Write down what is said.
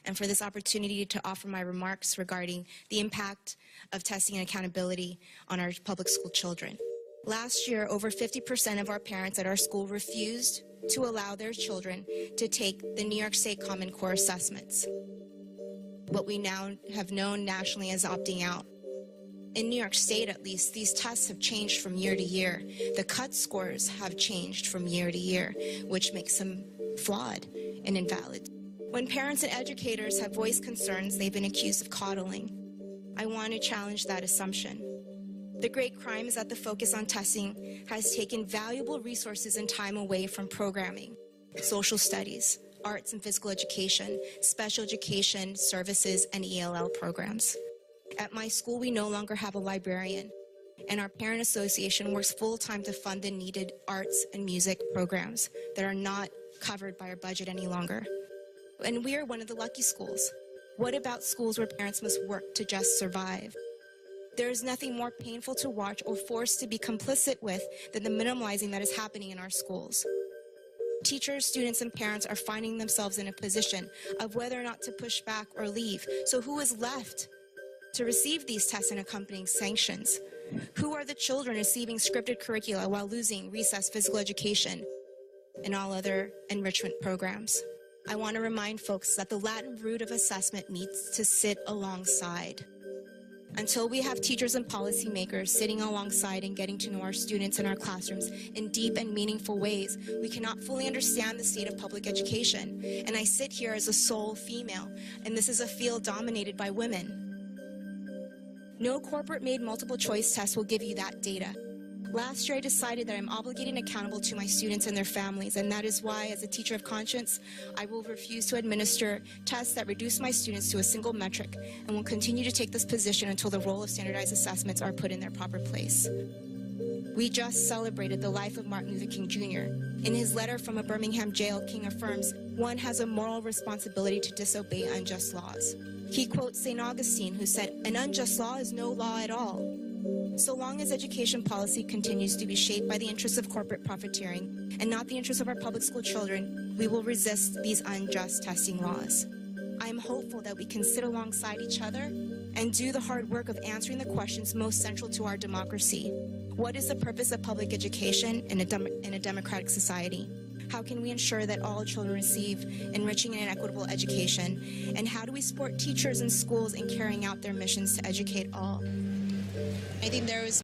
and for this opportunity to offer my remarks regarding the impact of testing and accountability on our public school children. Last year, over 50% of our parents at our school refused to allow their children to take the New York State Common Core assessments, what we now have known nationally as opting out. In New York State, at least, these tests have changed from year to year. The cut scores have changed from year to year, which makes them flawed and invalid. When parents and educators have voiced concerns, they've been accused of coddling. I want to challenge that assumption. The great crime is that the focus on testing has taken valuable resources and time away from programming, social studies, arts and physical education, special education services, and ELL programs. At my school, we no longer have a librarian, and our parent association works full-time to fund the needed arts and music programs that are not covered by our budget any longer. And we are one of the lucky schools. What about schools where parents must work to just survive? There is nothing more painful to watch or forced to be complicit with than the minimalizing that is happening in our schools. Teachers, students, and parents are finding themselves in a position of whether or not to push back or leave. So who is left to receive these tests and accompanying sanctions? Who are the children receiving scripted curricula while losing recess physical education and all other enrichment programs? I want to remind folks that the Latin root of assessment needs to sit alongside. Until we have teachers and policymakers sitting alongside and getting to know our students in our classrooms in deep and meaningful ways, we cannot fully understand the state of public education. And I sit here as a sole female, and this is a field dominated by women. No corporate-made multiple-choice test will give you that data. Last year, I decided that I'm obligated and accountable to my students and their families, and that is why, as a teacher of conscience, I will refuse to administer tests that reduce my students to a single metric, and will continue to take this position until the role of standardized assessments are put in their proper place. We just celebrated the life of Martin Luther King Jr. In his letter from a Birmingham jail, King affirms, "One has a moral responsibility to disobey unjust laws." He quotes St. Augustine, who said, "An unjust law is no law at all." So long as education policy continues to be shaped by the interests of corporate profiteering and not the interests of our public school children, we will resist these unjust testing laws. I am hopeful that we can sit alongside each other and do the hard work of answering the questions most central to our democracy. What is the purpose of public education in a democratic society? How can we ensure that all children receive enriching and equitable education? And how do we support teachers and schools in carrying out their missions to educate all? I think there was